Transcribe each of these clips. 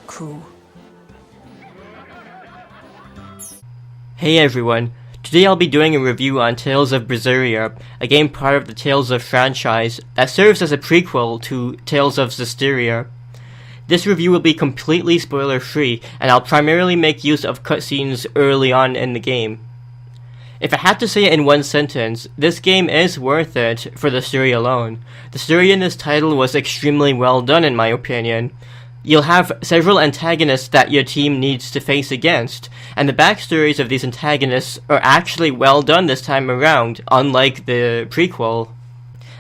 Cool. Hey everyone, today I'll be doing a review on Tales of Berseria, a game part of the Tales of franchise that serves as a prequel to Tales of Zestiria. This review will be completely spoiler-free, and I'll primarily make use of cutscenes early on in the game. If I had to say it in one sentence, this game is worth it for the story alone. The story in this title was extremely well done in my opinion. You'll have several antagonists that your team needs to face against, and the backstories of these antagonists are actually well done this time around, unlike the prequel.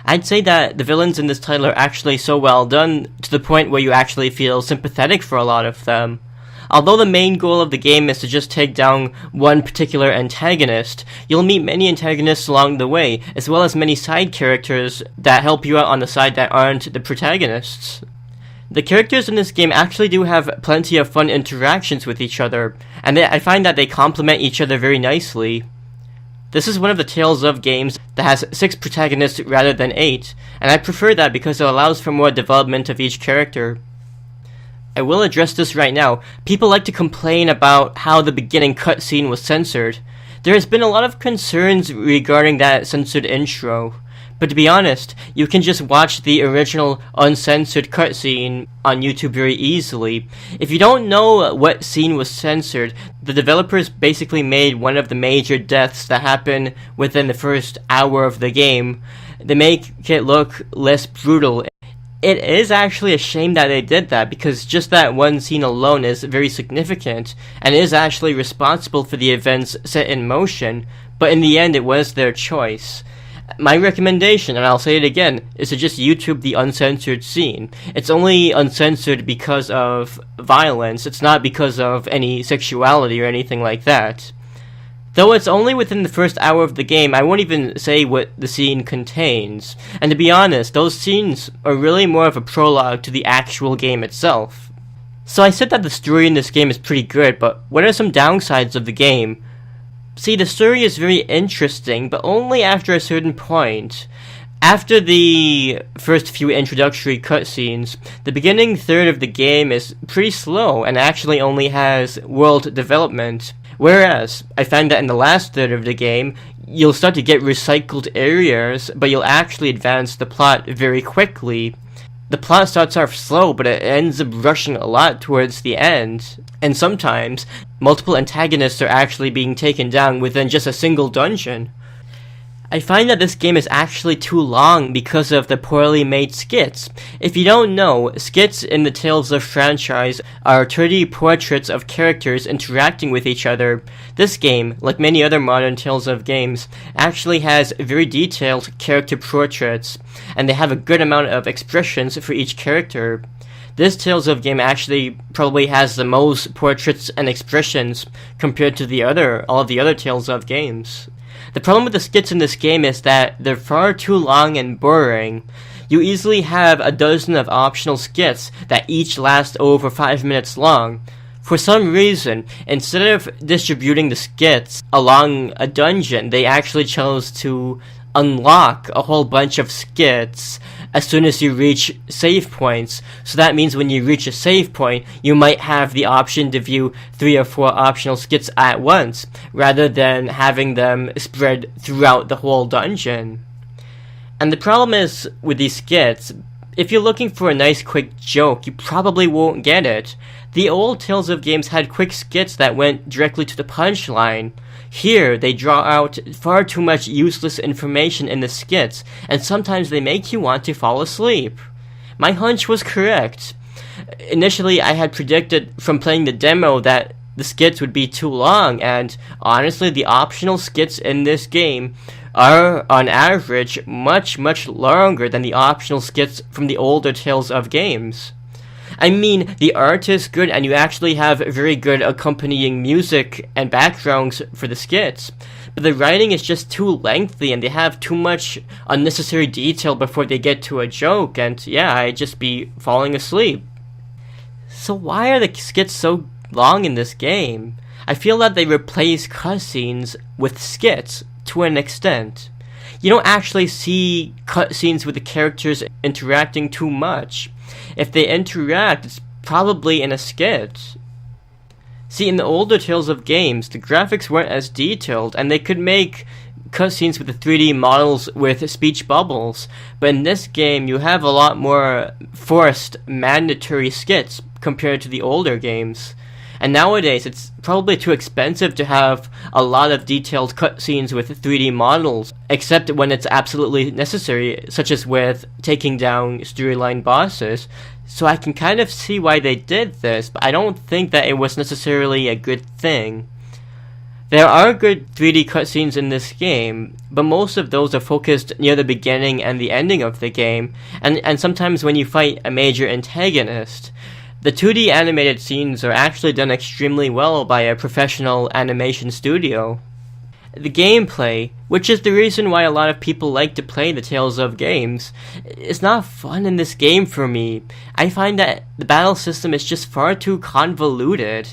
I'd say that the villains in this title are actually so well done to the point where you actually feel sympathetic for a lot of them. Although the main goal of the game is to just take down one particular antagonist, you'll meet many antagonists along the way, as well as many side characters that help you out on the side that aren't the protagonists. The characters in this game actually do have plenty of fun interactions with each other, and I find that they complement each other very nicely. This is one of the Tales of games that has 6 protagonists rather than 8, and I prefer that because it allows for more development of each character. I will address this right now. People like to complain about how the beginning cutscene was censored. There has been a lot of concerns regarding that censored intro. But to be honest, you can just watch the original uncensored cutscene on YouTube very easily. If you don't know what scene was censored, the developers basically made one of the major deaths that happen within the first hour of the game. They make it look less brutal. It is actually a shame that they did that, because just that one scene alone is very significant, and is actually responsible for the events set in motion, but in the end it was their choice. My recommendation, and I'll say it again, is to just YouTube the uncensored scene. It's only uncensored because of violence, it's not because of any sexuality or anything like that. Though it's only within the first hour of the game, I won't even say what the scene contains. And to be honest, those scenes are really more of a prologue to the actual game itself. So I said that the story in this game is pretty good, but what are some downsides of the game? See, the story is very interesting, but only after a certain point. After the first few introductory cutscenes, the beginning third of the game is pretty slow and actually only has world development. Whereas, I find that in the last third of the game, you'll start to get recycled areas, but you'll actually advance the plot very quickly. The plot starts off slow, but it ends up rushing a lot towards the end. And sometimes, multiple antagonists are actually being taken down within just a single dungeon. I find that this game is actually too long because of the poorly made skits. If you don't know, skits in the Tales of franchise are 30 portraits of characters interacting with each other. This game, like many other modern Tales of games, actually has very detailed character portraits, and they have a good amount of expressions for each character. This Tales of game actually probably has the most portraits and expressions compared to all of the other Tales of games. The problem with the skits in this game is that they're far too long and boring. You easily have a dozen of optional skits that each last over 5 minutes long. For some reason, instead of distributing the skits along a dungeon, they actually chose to unlock a whole bunch of skits as soon as you reach save points. So that means when you reach a save point, you might have the option to view 3 or 4 optional skits at once, rather than having them spread throughout the whole dungeon. And the problem is, with these skits, if you're looking for a nice quick joke, you probably won't get it. The old Tales of games had quick skits that went directly to the punchline. Here, they draw out far too much useless information in the skits, and sometimes they make you want to fall asleep. My hunch was correct. Initially, I had predicted from playing the demo that the skits would be too long, and honestly, the optional skits in this game are, on average, much longer than the optional skits from the older Tales of games. I mean, the art is good, and you actually have very good accompanying music and backgrounds for the skits, but the writing is just too lengthy, and they have too much unnecessary detail before they get to a joke, and yeah, I'd just be falling asleep. So why are the skits so long in this game? I feel that they replace cutscenes with skits to an extent. You don't actually see cutscenes with the characters interacting too much. If they interact, it's probably in a skit. See, in the older Tales of games, the graphics weren't as detailed, and they could make cutscenes with the 3D models with speech bubbles, but in this game you have a lot more forced, mandatory skits compared to the older games. And nowadays, it's probably too expensive to have a lot of detailed cutscenes with 3D models, except when it's absolutely necessary, such as with taking down storyline bosses. So I can kind of see why they did this, but I don't think that it was necessarily a good thing. There are good 3D cutscenes in this game, but most of those are focused near the beginning and the ending of the game, and sometimes when you fight a major antagonist. The 2D animated scenes are actually done extremely well by a professional animation studio. The gameplay, which is the reason why a lot of people like to play the Tales of games, is not fun in this game for me. I find that the battle system is just far too convoluted.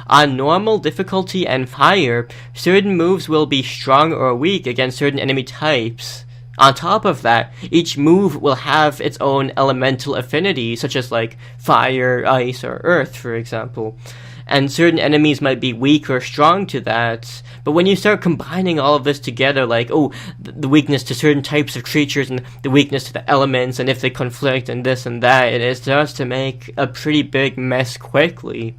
On normal difficulty and higher, certain moves will be strong or weak against certain enemy types. On top of that, each move will have its own elemental affinity, such as like fire, ice, or earth, for example. And certain enemies might be weak or strong to that. But when you start combining all of this together, like, the weakness to certain types of creatures and the weakness to the elements, and if they conflict and this and that, it starts to make a pretty big mess quickly.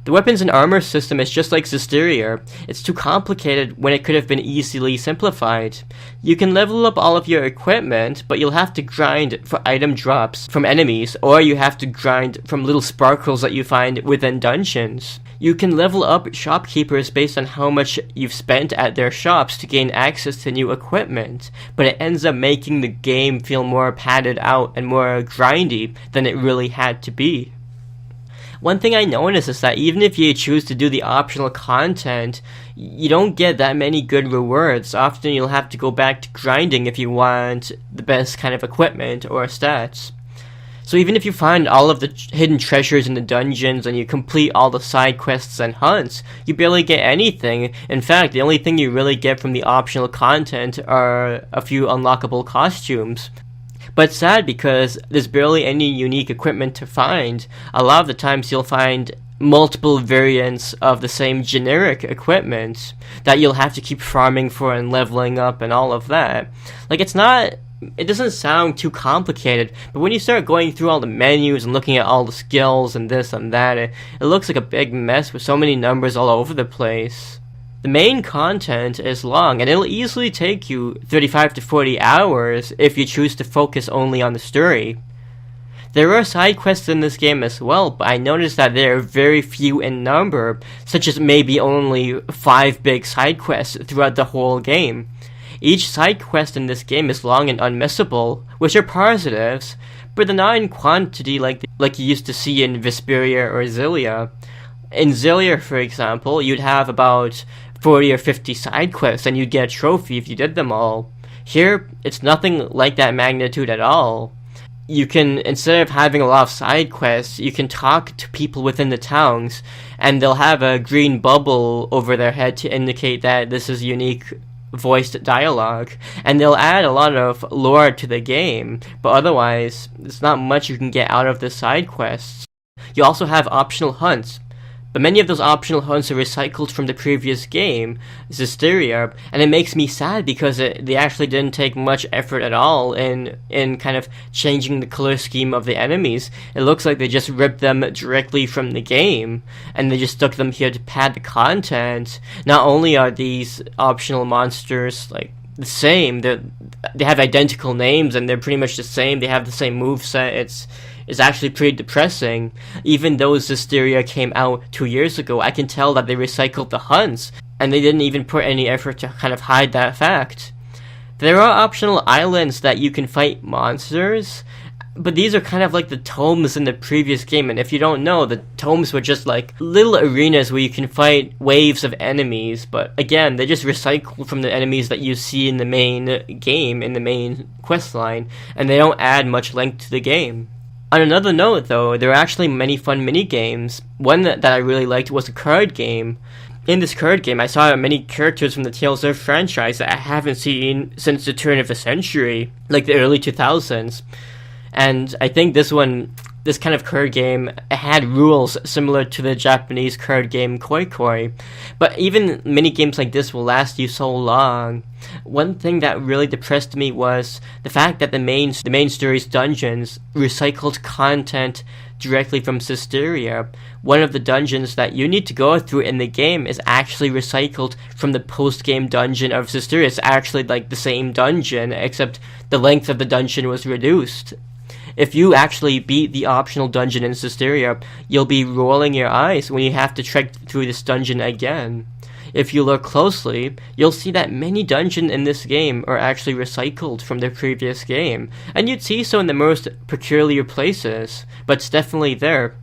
The weapons and armor system is just like Zestiria. It's too complicated when it could have been easily simplified. You can level up all of your equipment, but you'll have to grind for item drops from enemies, or you have to grind from little sparkles that you find within dungeons. You can level up shopkeepers based on how much you've spent at their shops to gain access to new equipment, but it ends up making the game feel more padded out and more grindy than it really had to be. One thing I noticed is that even if you choose to do the optional content, you don't get that many good rewards. Often you'll have to go back to grinding if you want the best kind of equipment or stats. So even if you find all of the hidden treasures in the dungeons and you complete all the side quests and hunts, you barely get anything. In fact, the only thing you really get from the optional content are a few unlockable costumes. But it's sad because there's barely any unique equipment to find. A lot of the times you'll find multiple variants of the same generic equipment that you'll have to keep farming for and leveling up and all of that. Like, it doesn't sound too complicated, but when you start going through all the menus and looking at all the skills and this and that, it looks like a big mess with so many numbers all over the place. The main content is long, and it'll easily take you 35 to 40 hours if you choose to focus only on the story. There are side quests in this game as well, but I noticed that they are very few in number, such as maybe only 5 big side quests throughout the whole game. Each side quest in this game is long and unmissable, which are positives, but they're not in quantity like you used to see in Vesperia or Zestiria. In Zestiria, for example, you'd have about 40 or 50 side quests, and you'd get a trophy if you did them all. Here, it's nothing like that magnitude at all. You can, instead of having a lot of side quests, you can talk to people within the towns, and they'll have a green bubble over their head to indicate that this is unique voiced dialogue, and they'll add a lot of lore to the game, but otherwise, there's not much you can get out of the side quests. You also have optional hunts, but many of those optional hunts are recycled from the previous game, Zestiria, and it makes me sad because they actually didn't take much effort at all in kind of changing the color scheme of the enemies. It looks like they just ripped them directly from the game, and they just stuck them here to pad the content. Not only are these optional monsters like the same, they have identical names and they're pretty much the same, they have the same moveset. It's actually pretty depressing. Even though Zestiria came out 2 years ago, I can tell that they recycled the hunts, and they didn't even put any effort to kind of hide that fact. There are optional islands that you can fight monsters, but these are kind of like the tomes in the previous game, and if you don't know, the tomes were just like little arenas where you can fight waves of enemies, but again, they just recycle from the enemies that you see in the main game, in the main quest line, and they don't add much length to the game. On another note, though, there are actually many fun mini-games. One that I really liked was a card game. In this card game, I saw many characters from the Tales of franchise that I haven't seen since the turn of the century, like the early 2000s. And I think this one this kind of card game had rules similar to the Japanese card game Koi Koi, but even mini games like this will last you so long. One thing that really depressed me was the fact that the main story's dungeons recycled content directly from Zestiria. One of the dungeons that you need to go through in the game is actually recycled from the post-game dungeon of Zestiria. It's actually like the same dungeon, except the length of the dungeon was reduced. If you actually beat the optional dungeon in Zestiria, you'll be rolling your eyes when you have to trek through this dungeon again. If you look closely, you'll see that many dungeons in this game are actually recycled from the previous game, and you'd see so in the most peculiar places, but it's definitely there.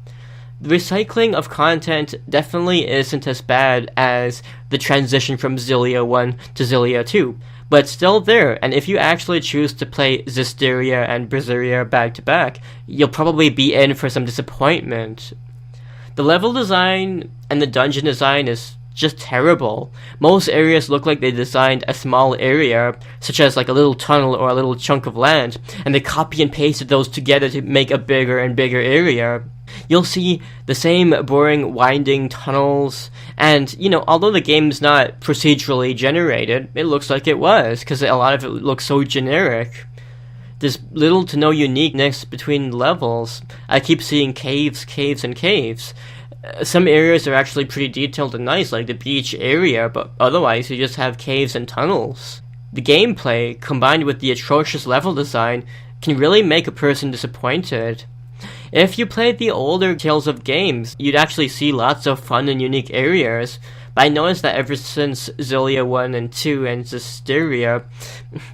The recycling of content definitely isn't as bad as the transition from Xillia 1 to Xillia 2, but it's still there, and if you actually choose to play Zestiria and Berseria back to back, you'll probably be in for some disappointment. The level design and the dungeon design is just terrible. Most areas look like they designed a small area, such as like a little tunnel or a little chunk of land, and they copy and pasted those together to make a bigger and bigger area. You'll see the same boring winding tunnels, and although the game's not procedurally generated, it looks like it was, because a lot of it looks so generic. There's little to no uniqueness between levels. I keep seeing caves, and caves. Some areas are actually pretty detailed and nice, like the beach area, but otherwise you just have caves and tunnels. The gameplay, combined with the atrocious level design, can really make a person disappointed. If you played the older Tales of games, you'd actually see lots of fun and unique areas, but I noticed that ever since Xillia 1 and 2 and Zestiria,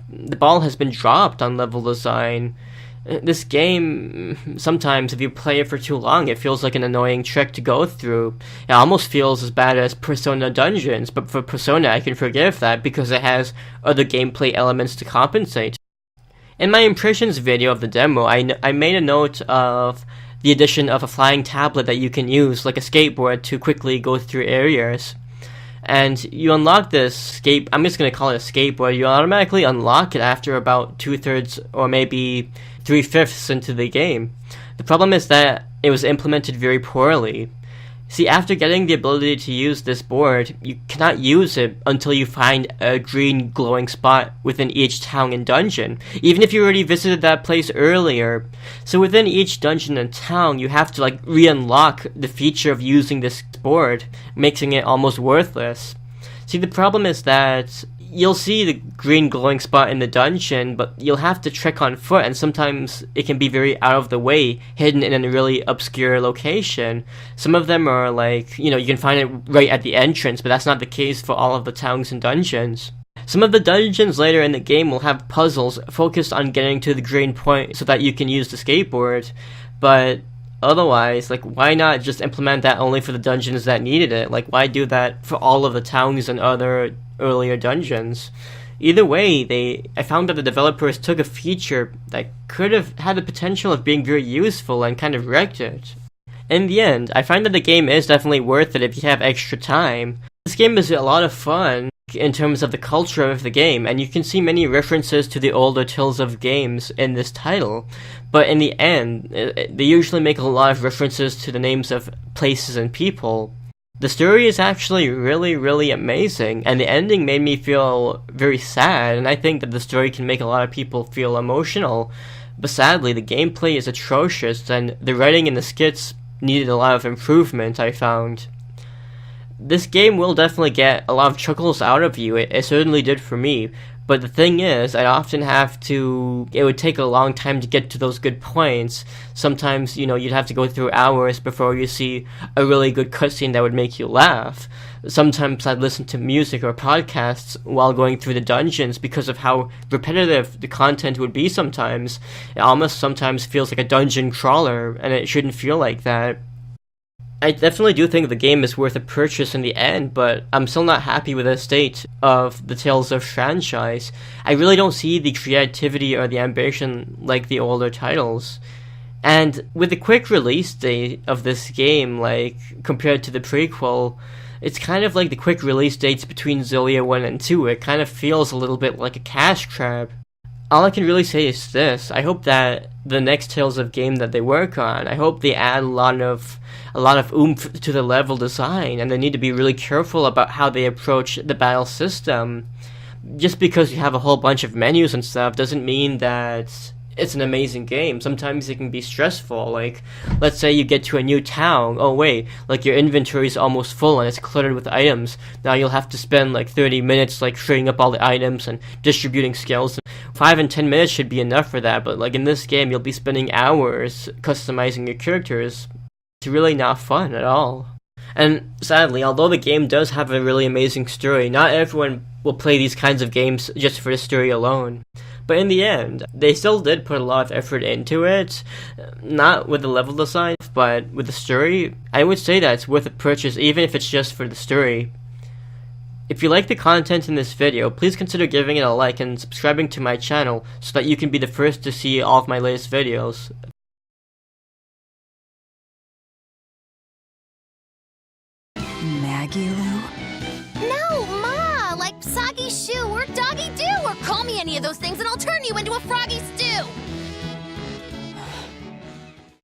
the ball has been dropped on level design. This game, sometimes if you play it for too long, it feels like an annoying trick to go through. It almost feels as bad as Persona Dungeons, but for Persona I can forgive that because it has other gameplay elements to compensate. In my impressions video of the demo, I made a note of the addition of a flying tablet that you can use, like a skateboard, to quickly go through areas. And you unlock this I'm just going to call it a skateboard, you automatically unlock it after about 2/3 or maybe 3/5 into the game. The problem is that it was implemented very poorly. See, after getting the ability to use this board, you cannot use it until you find a green glowing spot within each town and dungeon, even if you already visited that place earlier. So within each dungeon and town, you have to re-unlock the feature of using this board, making it almost worthless. See, the problem is that you'll see the green glowing spot in the dungeon, but you'll have to trek on foot, and sometimes it can be very out of the way, hidden in a really obscure location. Some of them are you can find it right at the entrance, but that's not the case for all of the towns and dungeons. Some of the dungeons later in the game will have puzzles focused on getting to the green point so that you can use the skateboard, but otherwise, why not just implement that only for the dungeons that needed it? Why do that for all of the towns and other earlier dungeons? Either way, I found that the developers took a feature that could have had the potential of being very useful and kind of wrecked it. In the end, I find that the game is definitely worth it if you have extra time. This game is a lot of fun in terms of the culture of the game, and you can see many references to the older Tales of games in this title, but in the end, they usually make a lot of references to the names of places and people. The story is actually really, really amazing, and the ending made me feel very sad, and I think that the story can make a lot of people feel emotional, but sadly, the gameplay is atrocious, and the writing and the skits needed a lot of improvement, I found. This game will definitely get a lot of chuckles out of you, it certainly did for me, but the thing is, it would take a long time to get to those good points. Sometimes, you'd have to go through hours before you see a really good cutscene that would make you laugh. Sometimes I'd listen to music or podcasts while going through the dungeons because of how repetitive the content would be sometimes. It almost sometimes feels like a dungeon crawler, and it shouldn't feel like that. I definitely do think the game is worth a purchase in the end, but I'm still not happy with the state of the Tales of franchise. I really don't see the creativity or the ambition like the older titles. And with the quick release date of this game, compared to the prequel, it's kind of like the quick release dates between Xillia 1 and 2. It kind of feels a little bit like a cash grab. all I can really say is this. I hope that the next Tales of game that they work on, I hope they add a lot of oomph to the level design, and they need to be really careful about how they approach the battle system. Just because you have a whole bunch of menus and stuff doesn't mean that it's an amazing game. Sometimes it can be stressful. Like, let's say you get to a new town. Oh wait, like your inventory is almost full and it's cluttered with items. Now you'll have to spend like 30 minutes like freeing up all the items and distributing skills. 5 and 10 minutes should be enough for that, but like in this game you'll be spending hours customizing your characters. It's really not fun at all. And sadly, although the game does have a really amazing story, not everyone will play these kinds of games just for the story alone. But in the end, they still did put a lot of effort into it, not with the level design, but with the story. I would say that it's worth a purchase even if it's just for the story. If you like the content in this video, please consider giving it a like and subscribing to my channel so that you can be the first to see all of my latest videos. Maggie Lou? No, Ma! Like soggy shoe or doggy do, or call me any of those things and I'll turn you into a froggy stew!